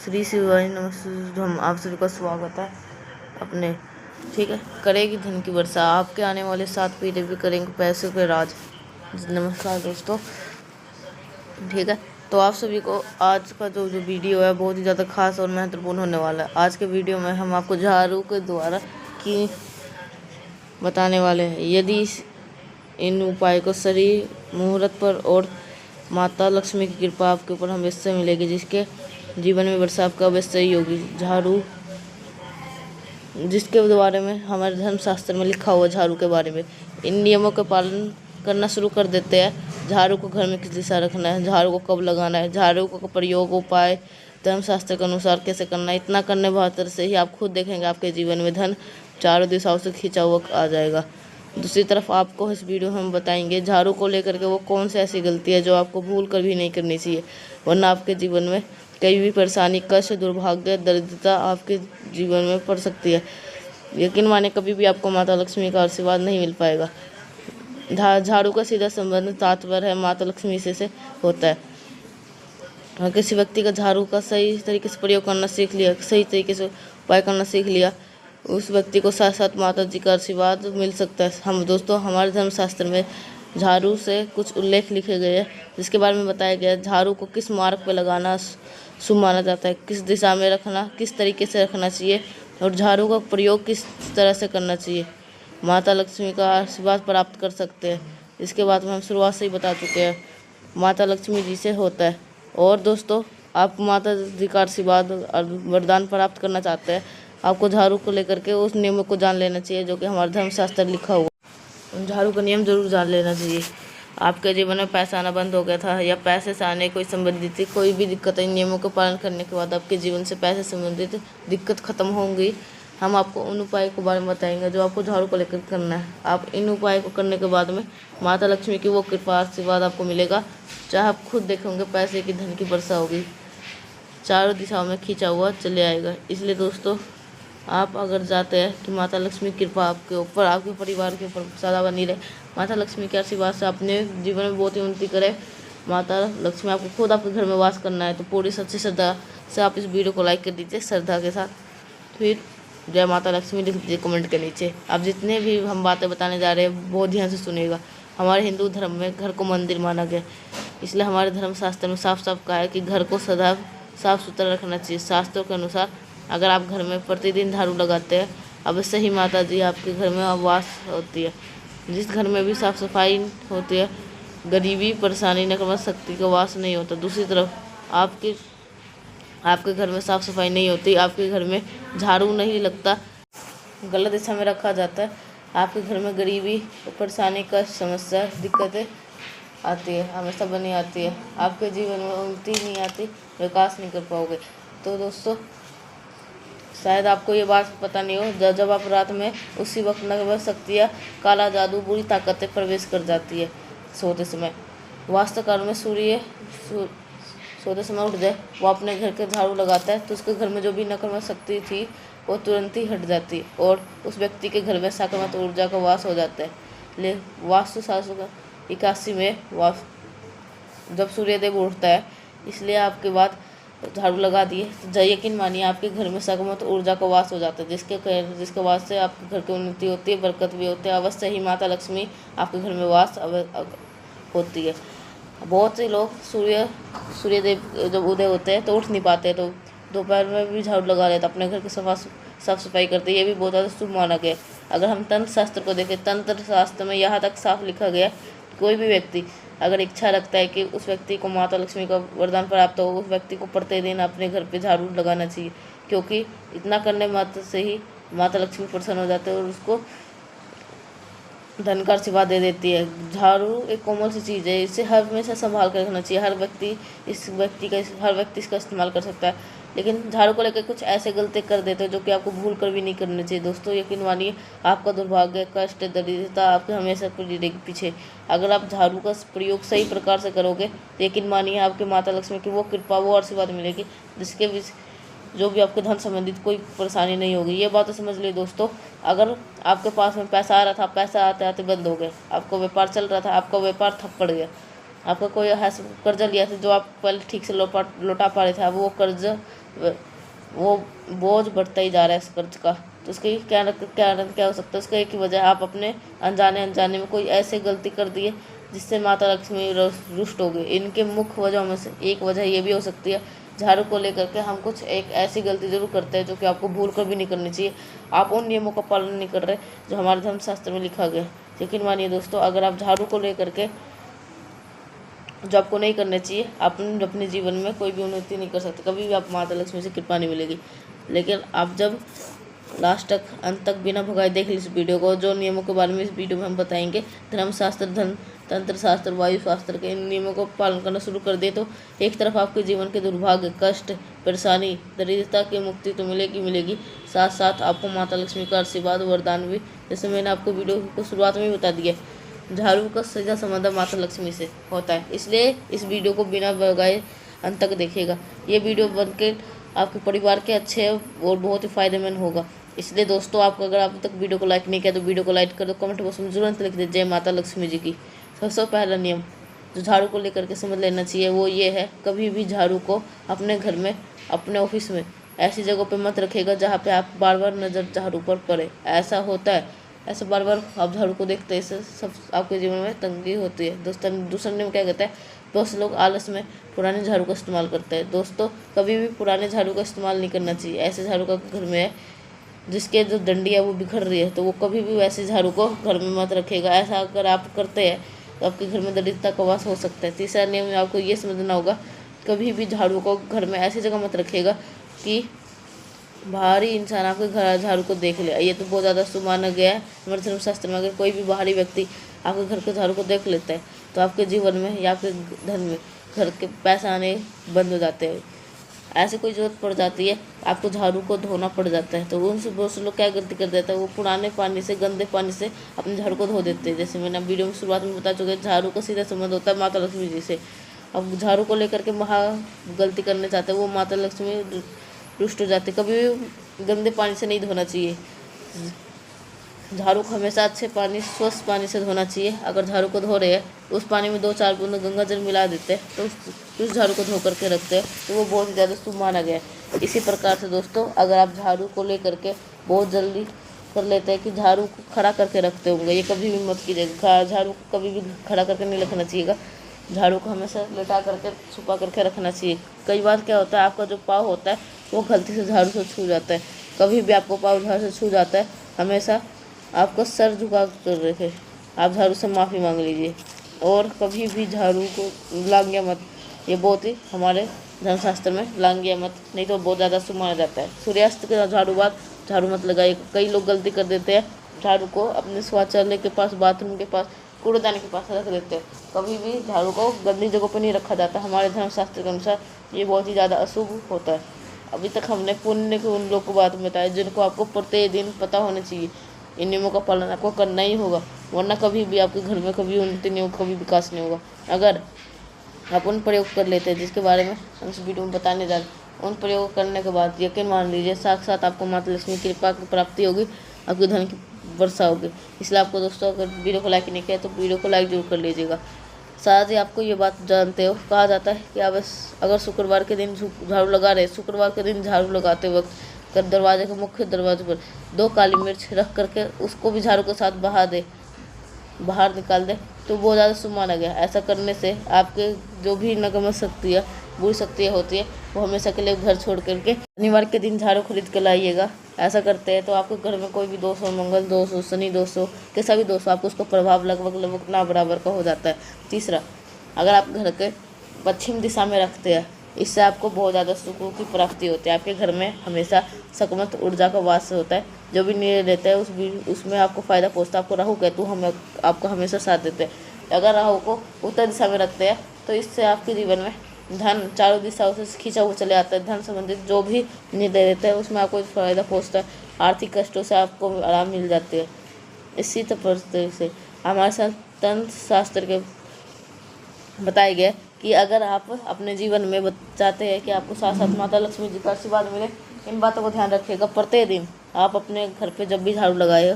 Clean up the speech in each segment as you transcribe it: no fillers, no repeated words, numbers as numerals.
श्री शिवाय नमस्ते। हम आप सभी का स्वागत है अपने। ठीक है, करेगी धन की वर्षा, आपके आने वाले 7 पीढ़ी भी करेंगे पैसों के राज। नमस्कार दोस्तों। ठीक है, तो आप सभी को आज का जो वीडियो है बहुत ही ज़्यादा खास और महत्वपूर्ण होने वाला है। आज के वीडियो में हम आपको झाड़ू के द्वारा की बताने वाले हैं। यदि इन उपाय को सही मुहूर्त पर और माता लक्ष्मी की कृपा आपके ऊपर हमेशा मिलेगी, जिसके जीवन में वर्षा आपका अवश्य ही होगी। झाड़ू, जिसके बारे में हमारे धर्मशास्त्र में लिखा हुआ झाड़ू के बारे में, इन नियमों का पालन करना शुरू कर देते हैं। झाड़ू को घर में किस दिशा रखना है, झाड़ू को कब लगाना है, झाड़ू का प्रयोग उपाय धर्मशास्त्र के अनुसार कैसे करना है। इतना करने बेहतर से ही आप खुद देखेंगे आपके जीवन में धन चारों दिशाओं से खींचा हुआ आ जाएगा। दूसरी तरफ आपको इस वीडियो में हम बताएंगे झाड़ू को लेकर के वो कौन सी ऐसी गलती है जो आपको भूल कर भी नहीं करनी चाहिए, वरना आपके जीवन में कई भी परेशानी, कष्ट, दुर्भाग्य, दरिद्रता आपके जीवन में पड़ सकती है। यकीन माने कभी भी आपको माता लक्ष्मी का आशीर्वाद नहीं मिल पाएगा। झाड़ू का सीधा संबंध तात्पर्य है माता लक्ष्मी से होता है। और किसी व्यक्ति का झाड़ू का सही तरीके से प्रयोग करना सीख लिया, सही तरीके से उपाय करना सीख लिया, उस व्यक्ति को साथ साथ माता जी का आशीर्वाद मिल सकता है। हम दोस्तों, हमारे धर्मशास्त्र में झाड़ू से कुछ उल्लेख लिखे गए हैं, जिसके बारे में बताया गया है। झाड़ू को किस मार्ग पर लगाना शुभ माना जाता है, किस दिशा में रखना, किस तरीके से रखना चाहिए, और झाड़ू का प्रयोग किस तरह से करना चाहिए। माता लक्ष्मी का आशीर्वाद प्राप्त कर सकते हैं। इसके बाद में हम शुरुआत से ही बता चुके हैं, माता लक्ष्मी जी से होता है। और दोस्तों, आप माता जी का आशीर्वाद और वरदान प्राप्त करना चाहते हैं, आपको झाड़ू को लेकर के उस नियमों को जान लेना चाहिए जो कि हमारे धर्मशास्त्र लिखा हुआ। झाड़ू का नियम जरूर जान लेना चाहिए। आपके जीवन में पैसा आना बंद हो गया था या पैसे से आने कोई संबंधित कोई भी दिक्कत है, इन नियमों का पालन करने के बाद आपके जीवन से पैसे संबंधित दिक्कत खत्म होंगी। हम आपको उन उपाय के बारे में बताएंगे जो आपको झाड़ू को लेकर करना है। आप इन उपाय को करने के बाद में माता लक्ष्मी की वो कृपा आशीर्वाद आपको मिलेगा, चाहे आप खुद देखेंगे पैसे की धन की वर्षा होगी, चारों दिशाओं में खींचा हुआ चले आएगा। इसलिए दोस्तों, आप अगर चाहते हैं कि माता लक्ष्मी की कृपा आपके ऊपर, आपके परिवार के ऊपर सदा बनी रहे, माता लक्ष्मी के आशीर्वाद से अपने जीवन में बहुत ही उन्नति करे, माता लक्ष्मी आपको खुद आपके घर में वास करना है, तो पूरी सच्ची श्रद्धा से आप इस वीडियो को लाइक कर दीजिए श्रद्धा के साथ। फिर जय माता लक्ष्मी लिख दीजिए कमेंट के नीचे। आप जितने भी हम बातें बताने जा रहे हैं बहुत ध्यान से सुनिएगा। हमारे हिंदू धर्म में घर को मंदिर माना गया, इसलिए हमारे धर्मशास्त्र में साफ साफ कहा है कि घर को सदा साफ सुथरा रखना चाहिए। शास्त्रों के अनुसार अगर आप घर में प्रतिदिन झाड़ू लगाते हैं, अवश्य ही माता जी आपके घर में वास होती है। जिस घर में भी साफ सफाई होती है, गरीबी, परेशानी, नकारात्मक शक्ति का वास नहीं होता। दूसरी तरफ आपके घर में साफ सफाई नहीं होती, आपके घर में झाड़ू नहीं लगता, गलत दिशा में रखा जाता है, आपके घर में गरीबी, परेशानी का समस्या, दिक्कतें आती है, हमेशा बनी आती है। आपके जीवन में उन्नति नहीं आती, विकास नहीं कर पाओगे। तो दोस्तों, शायद आपको ये बात पता नहीं हो, जब आप रात में उसी वक्त नकारात्मक शक्तियाँ, काला जादू, बुरी ताकतें प्रवेश कर जाती है सोते समय। वास्तुकाल में सूर्य सोते समय उठ जाए, वो अपने घर के झाड़ू लगाता है, तो उसके घर में जो भी नकारात्मक शक्ति थी वो तुरंत ही हट जाती है और उस व्यक्ति के घर में सकारात्मक ऊर्जा का वास हो जाता है। वास्तु शास्त्र 81 में जब सूर्यदेव उठता है, इसलिए आपके बाद झाड़ू लगा दिए, तो यकीन मानिए आपके घर में सकारात्मक ऊर्जा का वास हो जाता है, जिसके वास से आपके घर की उन्नति होती है, बरकत भी होती है। अवश्य ही माता लक्ष्मी आपके घर में वास होती है। बहुत से लोग सूर्यदेव जब उदय होते हैं तो उठ नहीं पाते, तो दोपहर में भी झाड़ू लगा लेते, अपने घर की साफ सफाई करते, ये भी बहुत ज़्यादा शुभ माना गया। अगर हम तंत्र शास्त्र को देखें, तंत्र शास्त्र में यहाँ तक साफ लिखा गया, कोई भी व्यक्ति अगर इच्छा रखता है कि उस व्यक्ति को माता लक्ष्मी का वरदान प्राप्त हो, उस व्यक्ति को प्रतिदिन अपने घर पे झाड़ू लगाना चाहिए, क्योंकि इतना करने मात्र से ही माता लक्ष्मी प्रसन्न हो जाते हैं और उसको धन का आशीर्वाद दे देती है। झाड़ू एक कोमल सी चीज़ है, इसे हर हमेशा संभाल कर रखना चाहिए। हर व्यक्ति इसका इस्तेमाल कर सकता है, लेकिन झाड़ू को लेकर कुछ ऐसे गलती कर देते हैं जो कि आपको भूल कर भी नहीं करनी चाहिए। दोस्तों, यकीन मानिए आपका दुर्भाग्य, कष्ट, दरिद्रता आपके हमेशा रहेगी पीछे। अगर आप झाड़ू का प्रयोग सही प्रकार से करोगे, यकीन मानिए आपके माता लक्ष्मी की वो कृपा, वो आशीर्वाद मिलेगी, जिसके भी जो भी आपके धन संबंधित कोई परेशानी नहीं होगी। ये बात समझ लिए दोस्तों। अगर आपके पास में पैसा आ रहा था, पैसा आते आते बंद हो गया, आपका व्यापार चल रहा था, आपका व्यापार ठप पड़ गया, आपका कोई कर्जा लिया था जो आप पहले ठीक से लौटा पा रहे थे, अब वो कर्ज वो बोझ बढ़ता ही जा रहा है इस कर्ज का। तो उसके कारण क्या हो सकता है? उसका एक ही वजह, आप अपने अनजाने में कोई ऐसी गलती कर दी है जिससे माता लक्ष्मी रुष्ट हो गई। इनके मुख्य वजहों में से एक वजह ये भी हो सकती है, झाड़ू को लेकर के हम कुछ एक ऐसी गलती जरूर करते हैं जो कि आपको भूल कर भी नहीं करनी चाहिए। आप उन नियमों का पालन नहीं कर रहे जो हमारे धर्मशास्त्र में लिखा गया है। यकीन मानिए दोस्तों, अगर आप झाड़ू को लेकर के जो आपको नहीं करना चाहिए, आप अपने जीवन में कोई भी उन्नति नहीं कर सकते, कभी भी आप माता लक्ष्मी से कृपा नहीं मिलेगी। लेकिन आप जब लास्ट तक अंत तक बिना भगाए देख ली इस वीडियो को, जो नियमों के बारे में इस वीडियो में हम बताएंगे, धर्मशास्त्र, तंत्र शास्त्र, वायु शास्त्र के इन नियमों को पालन करना शुरू कर दे, तो एक तरफ आपके जीवन के दुर्भाग्य, कष्ट, परेशानी, दरिद्रता की मुक्ति तो मिलेगी, साथ साथ आपको माता लक्ष्मी का आशीर्वाद, वरदान भी। जैसे मैंने आपको वीडियो को शुरुआत में ही बता दिया, झाड़ू का सीधा संबंध माता लक्ष्मी से होता है, इसलिए इस वीडियो को बिना भगाए अंत तक देखिएगा। ये वीडियो बनकर आपके परिवार के अच्छे और बहुत ही फायदेमंद होगा। इसलिए दोस्तों, आपको अगर आप तक वीडियो को लाइक नहीं किया तो वीडियो को लाइक कर दो, कमेंट बॉक्स में तुरंत लिख दे जय माता लक्ष्मी जी की। सबसे पहला नियम जो झाड़ू को लेकर के समझ लेना चाहिए वो ये है, कभी भी झाड़ू को अपने घर में, अपने ऑफिस में ऐसी जगहों पे मत रखेगा जहाँ पे आप बार बार नज़र झाड़ू पर पड़े। ऐसा होता है, ऐसे बार बार आप झाड़ू को देखते हैं, इससे सब आपके जीवन में तंगी होती है। दोस्तों, दूसरा नियम क्या कहता है? बहुत से लोग आलस में पुराने झाड़ू का इस्तेमाल करते हैं। दोस्तों, कभी भी पुराने झाड़ू का इस्तेमाल नहीं करना चाहिए। ऐसे झाड़ू का घर में है जिसके जो डंडी है वो बिखर रही है, तो वो कभी भी वैसे झाड़ू को घर में मत रखेगा। ऐसा अगर आप करते हैं तो आपके घर में दरिद्रता का वास हो सकता है। तीसरा नियम आपको ये समझना होगा, कभी भी झाड़ू को घर में ऐसी जगह मत रखिएगा कि बाहरी इंसान आपके घर झाड़ू को देख ले। ये तो बहुत ज़्यादा शुभ माना गया है हमारे धर्मशास्त्र में। अगर कोई भी बाहरी व्यक्ति आपके घर के झाड़ू को देख लेता है तो आपके जीवन में या आपके धन में घर के पैसे आने बंद हो जाते हैं। ऐसे कोई जरूरत पड़ जाती है, आपको झाड़ू को धोना पड़ जाता है, तो उनसे बहुत से लोग क्या गलती कर देते हैं, वो पुराने पानी से, गंदे पानी से अपने झाड़ू को धो देते हैं। जैसे मैंने वीडियो में शुरुआत में बता चुके, झाड़ू का सीधा संबंध होता है माता लक्ष्मी जी से। अब झाड़ू को लेकर के महा गलती करने चाहते हैं, वो माता लक्ष्मी रुष्ट हो जाते। कभी भी गंदे पानी से नहीं धोना चाहिए, झाड़ू को हमेशा अच्छे पानी, स्वच्छ पानी से धोना चाहिए। अगर झाड़ू को धो रहे हैं तो उस पानी में 2-4 बूंद गंगा जल मिला देते हैं, तो उस झाड़ू को धो करके रखते हैं, तो वो बहुत ही ज़्यादा शुभ माना गया है। इसी प्रकार से दोस्तों, अगर आप झाड़ू को लेकर के बहुत जल्दी कर लेते हैं कि झाड़ू को खड़ा करके रखते होंगे, ये कभी भी मत कीजिएगा। झाड़ू को कभी भी खड़ा करके नहीं रखना चाहिएगा, झाड़ू को हमेशा लेटा करके, छुपा करके रखना चाहिए। कई बार क्या होता है, आपका जो पाँव होता है वो गलती से झाड़ू से छू जाता है। कभी भी आपको पाँव झाड़ू से छू जाता है, हमेशा आपको सर झुका कर रखे, आप झाड़ू से माफ़ी मांग लीजिए। और कभी भी झाड़ू को लांगिया मत, ये बहुत ही हमारे धर्मशास्त्र में लांगिया मत, नहीं तो बहुत ज़्यादा शुभ माना जाता है। सूर्यास्त के झाड़ू बाद झाड़ू मत लगाइए। कई लोग गलती कर देते हैं, झाड़ू को अपने शौचालय के पास, बाथरूम के पास, कूड़ेदान के पास रख देते हैं। कभी भी झाड़ू को गंदी जगहों पर नहीं रखा जाता। हमारे धर्मशास्त्र के अनुसार ये बहुत ही ज़्यादा अशुभ होता है। अभी तक हमने पुण्य के उन लोग को बात बताया जिनको आपको प्रतिदिन पता होना चाहिए। इन नियमों का पालन आपको करना ही होगा, वरना कभी भी आपके घर में कभी उन्नति नहीं होगी, कभी विकास नहीं होगा। अगर आप उन प्रयोग कर लेते हैं जिसके बारे में हम इस वीडियो में बताने जा रहे हैं, उन प्रयोग करने के बाद यकीन मान लीजिए साक्षात आपको माता लक्ष्मी की कृपा की प्राप्ति होगी, आपके धन की वर्षा होगी। इसलिए आपको दोस्तों, अगर वीडियो को लाइक नहीं किया तो वीडियो को लाइक जरूर कर लीजिएगा। साथ ही आपको ये बात जानते हो, कहा जाता है कि आप अगर शुक्रवार के दिन झाड़ू लगा रहे, शुक्रवार के दिन झाड़ू लगाते वक्त कर दरवाजे के मुख्य दरवाजे पर 2 काली मिर्च रख करके उसको भी झाड़ू के साथ बाहर निकाल दे, तो बहुत ज़्यादा शुभ माना गया। ऐसा करने से आपके जो भी नकारात्मक शक्तियाँ, बुरी शक्तियाँ होती है, वो हमेशा के लिए घर छोड़ करके शनिवार के दिन झाड़ू खरीद कर लाइएगा। ऐसा करते हैं तो आपके घर में कोई भी दोष हो, मंगल दोष हो, शनि दोष हो, कैसा भी दोष हो, आपको उसका प्रभाव लगभग ना बराबर का हो जाता है। तीसरा, अगर आप घर के पश्चिम दिशा में रखते हैं, इससे आपको बहुत ज़्यादा सुखों की प्राप्ति होती है। आपके घर में हमेशा सकारात्मक ऊर्जा का वास होता है। जो भी निर्णय लेते हैं उसमें आपको फ़ायदा पहुँचता है। आपको राहु केतु आपको हमेशा साथ देते हैं। अगर राहु को उत्तर दिशा में रखते हैं तो इससे आपके जीवन में धन चारों दिशाओं से खींचा हुआ चले आता है। धन संबंधित जो भी निर्णय लेते हैं उसमें आपको फ़ायदा पहुँचता है। आर्थिक कष्टों से आपको आराम मिल जाती है। इसी तरह से हमारे साथ तंत्र शास्त्र के बताया गया कि अगर आप अपने जीवन में चाहते हैं कि आपको साथ साथ माता लक्ष्मी जी का आशीर्वाद मिले, इन बातों को ध्यान रखिएगा। प्रतिदिन आप अपने घर पे जब भी झाड़ू लगाए,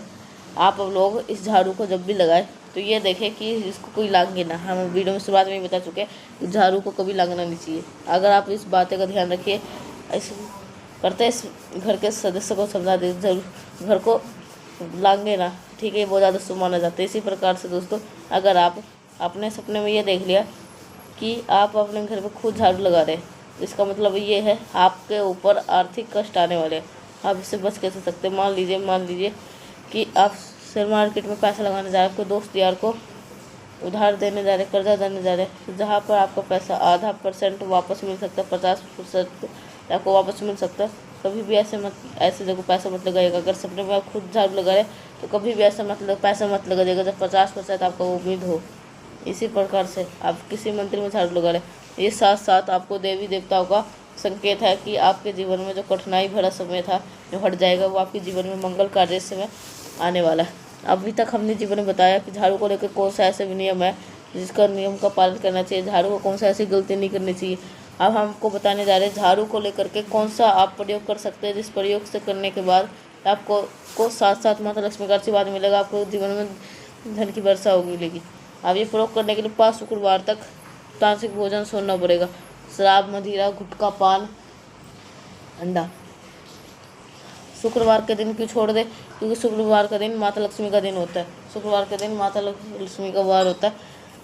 आप लोग इस झाड़ू को जब भी लगाए तो ये देखें कि इसको कोई लांगे ना। हम वीडियो में शुरुआत में ही बता चुके हैं, झाड़ू को कभी लांगना नहीं चाहिए। अगर आप इस बातें का ध्यान रखिए, ऐसे करते इस घर के सदस्य को समझा दे, जरूर घर को लाएंगे ना, ठीक है, बहुत ज़्यादा शुभ माना जाता है। इसी प्रकार से दोस्तों, अगर आप अपने सपने में ये देख लिया कि आप अपने घर में खुद झाड़ू लगा रहे हैं, इसका मतलब ये है आपके ऊपर आर्थिक कष्ट आने वाले हैं। आप इससे बच कैसे सकते हैं? मान लीजिए कि आप शेयर मार्केट में पैसा लगाने जा रहे हैं, आपके दोस्त यार को उधार देने जा रहे, कर्जा देने जा रहे, जहाँ पर आपका पैसा आधा % वापस मिल सकता है, 50% आपको वापस मिल सकता है। कभी भी ऐसे जगह पैसा मत लगाइएगा। अगर सपने में आप खुद झाड़ू लगा रहे तो कभी भी ऐसा पैसा मत लगाइएगा जब 50% आपको उम्मीद हो। इसी प्रकार से आप किसी मंदिर में झाड़ू लगा रहे, ये साथ साथ आपको देवी देवताओं का संकेत है कि आपके जीवन में जो कठिनाई भरा समय था जो हट जाएगा, वो आपके जीवन में मंगल कार्य समय आने वाला है। अभी तक हमने जीवन में बताया कि झाड़ू को लेकर कौन सा ऐसे नियम है जिसका नियम का पालन करना चाहिए, झाड़ू को कौन सा ऐसी गलती नहीं करनी चाहिए। अब हमको बताने जा रहे हैं झाड़ू को लेकर के कौन सा आप प्रयोग कर सकते हैं, जिस प्रयोग से करने के बाद आपको साथ साथ माता लक्ष्मी का आशीर्वाद मिलेगा, आपको जीवन में धन की वर्षा होगी मिलेगी। अब ये प्रयोग करने के लिए 5 शुक्रवार तक तामसिक भोजन छोड़ना पड़ेगा। शराब, मदिरा, गुटखा, पान, अंडा। शुक्रवार के दिन क्यों छोड़ दे? क्योंकि शुक्रवार का दिन माता लक्ष्मी का दिन होता है। शुक्रवार के दिन माता लक्ष्मी का वार होता है,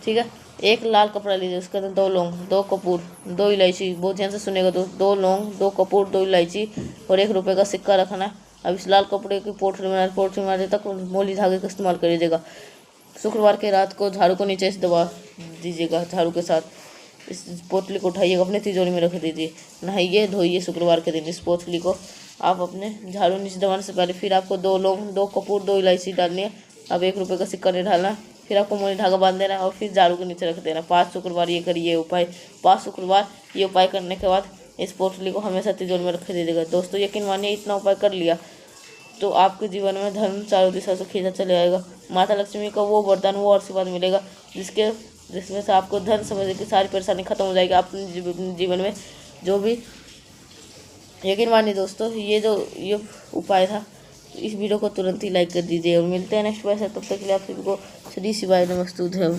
ठीक है। एक लाल कपड़ा लीजिए, उसके अंदर 2 लौंग, 2 कपूर, 2 इलायची, बहुत ध्यान से सुनेगा दोस्त, 2 लौंग, 2 कपूर, 2 इलायची और 1 रुपये का सिक्का रखना है। अब इस लाल कपड़े की पोटली मारने तक मोली धागे का इस्तेमाल करिएगा। शुक्रवार के रात को झाड़ू को नीचे से दबा दीजिएगा, झाड़ू के साथ इस पोटली को उठाइएगा, अपने तिजोरी में रख दीजिए। नहाइए धोइए शुक्रवार के दिन इस पोटली को आप अपने झाड़ू नीचे दबाने से पहले। फिर आपको 2 लौंग, 2 कपूर, 2 इलायची डालनी है। अब 1 रुपये का सिक्का नहीं डालना। फिर आपको मोनी धागा बांध देना है और फिर झाड़ू के नीचे रख देना। 5 शुक्रवार ये करिए उपाय। 5 शुक्रवार ये उपाय करने के बाद इस पोटली को हमेशा तिजोरी में रख दीजिएगा। दोस्तों यकीन मानिए, इतना उपाय कर लिया तो आपके जीवन में धन चारों दिशा से खींचा चले आएगा। माता लक्ष्मी का वो वरदान, वो आशीर्वाद मिलेगा जिसमें से आपको धन समझने की सारी परेशानी खत्म हो जाएगी अपने जीवन में जो भी। यकीन मानिए दोस्तों, ये उपाय था। इस वीडियो को तुरंत ही लाइक कर दीजिए और मिलते हैं नेक्स्ट बार से। तब तक के लिए आप सभी को श्री शिवाय नमस्तुभ्यं।